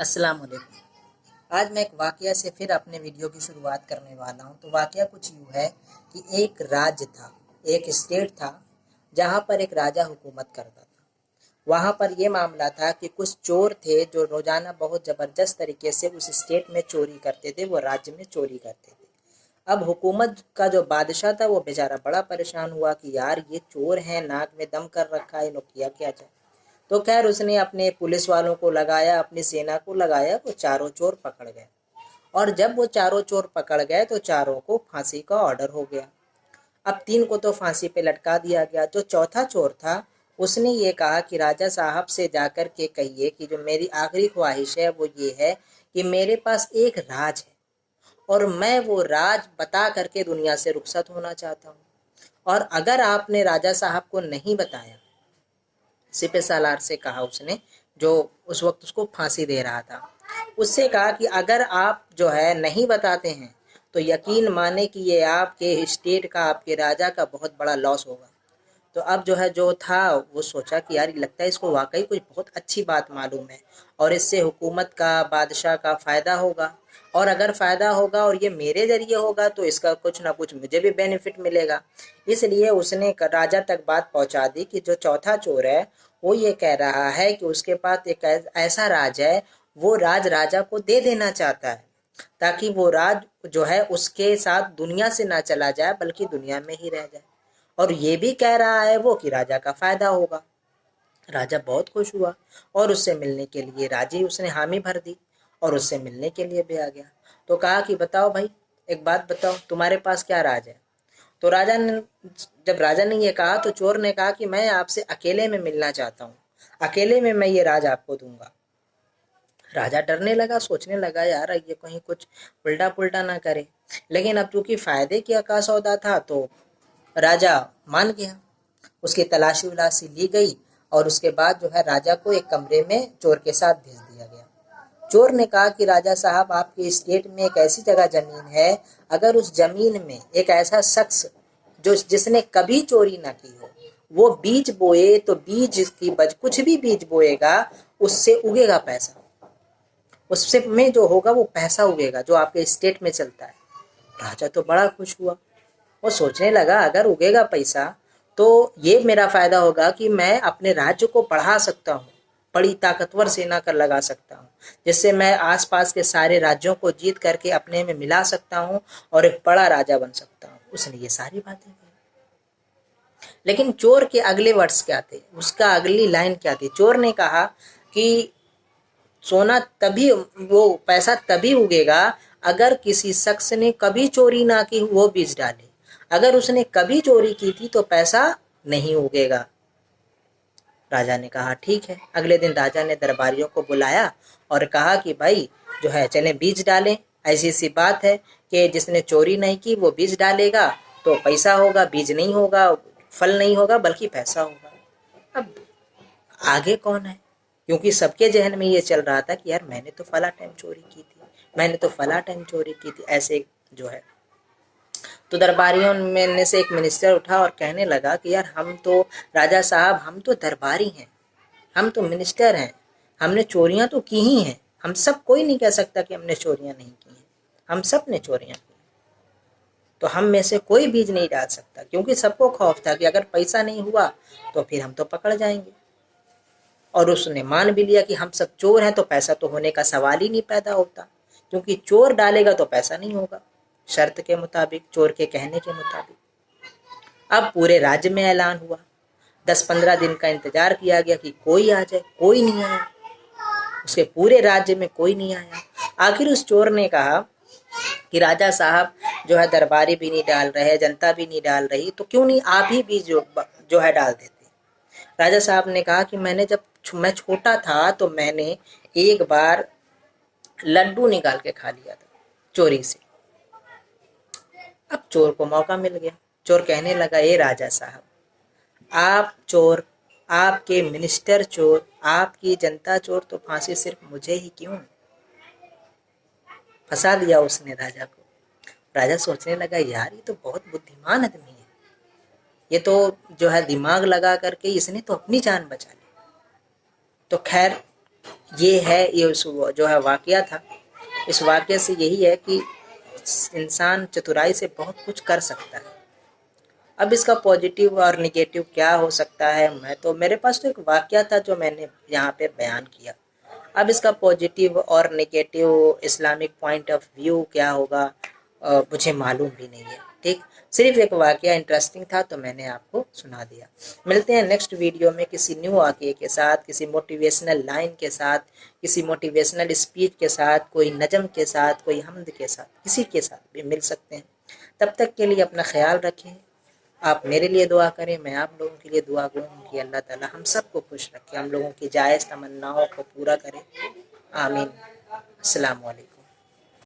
अस्सलाम वालेकुम। आज मैं एक वाक़या से फिर अपने वीडियो की शुरुआत करने वाला हूँ। तो वाक़या कुछ यूँ है कि एक राज्य था, एक स्टेट था, जहाँ पर एक राजा हुकूमत करता था। वहाँ पर ये मामला था कि कुछ चोर थे जो रोज़ाना बहुत ज़बरदस्त तरीके से उस स्टेट में चोरी करते थे, वो राज्य में चोरी करते थे। अब हुकूमत का जो बादशाह था वो बेचारा बड़ा परेशान हुआ कि यार ये चोर हैं, नाक में दम कर रखा है, इन्हें किया क्या जाए। तो खैर उसने अपने पुलिस वालों को लगाया, अपनी सेना को लगाया, वो चारों चोर पकड़ गए। और जब वो चारों चोर पकड़ गए तो चारों को फांसी का ऑर्डर हो गया। अब तीन को तो फांसी पे लटका दिया गया। जो चौथा चोर था उसने ये कहा कि राजा साहब से जाकर के कहिए कि जो मेरी आखिरी ख्वाहिश है वो ये है कि मेरे पास एक राज है और मैं वो राज बता करके दुनिया से रुखसत होना चाहता हूँ। और अगर आपने राजा साहब को नहीं बताया, सिपह सालार से कहा उसने, जो उस वक्त उसको फांसी दे रहा था, उससे कहा कि अगर आप जो है नहीं बताते हैं तो यकीन माने कि ये आपके स्टेट का, आपके राजा का बहुत बड़ा लॉस होगा। तो अब जो है जो था वो सोचा कि यार लगता है इसको वाकई कुछ बहुत अच्छी बात मालूम है और इससे हुकूमत का, बादशाह का फ़ायदा होगा। और अगर फ़ायदा होगा और ये मेरे ज़रिए होगा तो इसका कुछ ना कुछ मुझे भी बेनिफिट मिलेगा। इसलिए उसने राजा तक बात पहुंचा दी कि जो चौथा चोर है वो ये कह रहा है कि उसके पास एक ऐसा राज है, वो राज राजा को दे देना चाहता है ताकि वो राज जो है उसके साथ दुनिया से ना चला जाए बल्कि दुनिया में ही रह जाए। और ये भी कह रहा है वो कि राजा का फायदा होगा। राजा बहुत खुश हुआ और उससे मिलने के लिए राजी उसने हामी भर दी और उससे मिलने के लिए भी आ गया। तो कहा कि बताओ भाई, एक बात बताओ, तुम्हारे पास क्या राज है। तो राजा ने, जब राजा ने ये कहा तो चोर ने कहा कि मैं आपसे अकेले में मिलना चाहता हूँ, अकेले में मैं ये राज आपको दूंगा। राजा डरने लगा, सोचने लगा यार ये कहीं कुछ उल्टा पुल्टा ना करे। लेकिन अब चूंकि फायदे का सौदा था तो राजा मान गया। उसकी तलाशी वलाशी ली गई और उसके बाद जो है राजा को एक कमरे में चोर के साथ भेज दिया गया। चोर ने कहा कि राजा साहब, आपके स्टेट में एक ऐसी जगह जमीन है, अगर उस जमीन में एक ऐसा शख्स जो जिसने कभी चोरी ना की हो वो बीज बोए तो बीज की बज कुछ भी बीज बोएगा उससे उगेगा पैसा, उससे में जो होगा वो पैसा उगेगा जो आपके स्टेट में चलता है। राजा तो बड़ा खुश हुआ। वो सोचने लगा अगर उगेगा पैसा तो ये मेरा फायदा होगा कि मैं अपने राज्य को बढ़ा सकता हूँ, बड़ी ताकतवर सेना कर लगा सकता हूँ, जिससे मैं आसपास के सारे राज्यों को जीत करके अपने में मिला सकता हूँ और एक बड़ा राजा बन सकता हूँ। उसने ये सारी बातें की। लेकिन चोर के अगले वर्ड्स क्या थे, उसका अगली लाइन क्या थी। चोर ने कहा कि सोना तभी, वो पैसा तभी उगेगा अगर किसी शख्स ने कभी चोरी ना की वो बीज डाले। अगर उसने कभी चोरी की थी तो पैसा नहीं उगेगा। राजा ने कहा ठीक है। अगले दिन राजा ने दरबारियों को बुलाया और कहा कि भाई जो है चलें बीज डालें। ऐसी सी बात है कि जिसने चोरी नहीं की वो बीज डालेगा तो पैसा होगा, बीज नहीं होगा, फल नहीं होगा बल्कि पैसा होगा। अब आगे कौन है, क्योंकि सबके जहन में ये चल रहा था कि यार मैंने तो फला टाइम चोरी की थी, मैंने तो फला टाइम चोरी की थी, ऐसे जो है। तो दरबारियों में से एक मिनिस्टर उठा और कहने लगा कि यार हम तो, राजा साहब हम तो दरबारी हैं, हम तो मिनिस्टर हैं, हमने चोरियां तो की ही हैं। हम सब, कोई नहीं कह सकता कि हमने चोरियां नहीं की हैं, हम सब ने चोरियां की। तो हम में से कोई बीज नहीं डाल सकता, क्योंकि सबको खौफ था कि अगर पैसा नहीं हुआ तो फिर हम तो पकड़ जाएंगे। और उसने मान भी लिया कि हम सब चोर हैं तो पैसा तो होने का सवाल ही नहीं पैदा होता, क्योंकि चोर डालेगा तो पैसा नहीं होगा, शर्त के मुताबिक, चोर के कहने के मुताबिक। अब पूरे राज्य में ऐलान हुआ, 10-15 दिन का इंतजार किया गया कि कोई आ जाए, कोई नहीं आया। उसके पूरे राज्य में कोई नहीं आया। आखिर उस चोर ने कहा कि राजा साहब जो है दरबारी भी नहीं डाल रहे, जनता भी नहीं डाल रही, तो क्यों नहीं आप ही बीज जो है डाल देते। राजा साहब ने कहा कि मैंने जब मैं छोटा था तो मैंने एक बार लड्डू निकाल के खा लिया था चोरी से। अब चोर को मौका मिल गया। चोर कहने लगा, ए राजा साहब, आप चोर, आपके मिनिस्टर चोर, आपकी जनता चोर, तो फांसी सिर्फ मुझे ही क्यों। फंसा दिया उसने राजा को। राजा सोचने लगा यार ये तो बहुत बुद्धिमान आदमी है, ये तो जो है दिमाग लगा करके इसने तो अपनी जान बचा ली। तो खैर ये है, ये जो है वाकया था। इस वाकये से यही है कि इंसान चतुराई से बहुत कुछ कर सकता है। अब इसका पॉजिटिव और निगेटिव क्या हो सकता है, मेरे पास तो एक वाकया था जो मैंने यहाँ पे बयान किया। अब इसका पॉजिटिव और negative Islamic point of view क्या होगा मुझे मालूम भी नहीं है। ठीक, सिर्फ एक वाकया इंटरेस्टिंग था तो मैंने आपको सुना दिया। मिलते हैं नेक्स्ट वीडियो में किसी न्यू वाकये के साथ, किसी मोटिवेशनल लाइन के साथ, किसी मोटिवेशनल स्पीच के साथ, कोई नज़म के साथ, कोई हमद के साथ, किसी के साथ भी मिल सकते हैं। तब तक के लिए अपना ख्याल रखें। आप मेरे लिए दुआ करें, मैं आप लोगों के लिए दुआ करूँ कि अल्लाह ताला हम सबको खुश रखे, हम लोगों की जायज़ तमन्नाओं को पूरा करे। आमीन। अस्सलाम वालेकुम।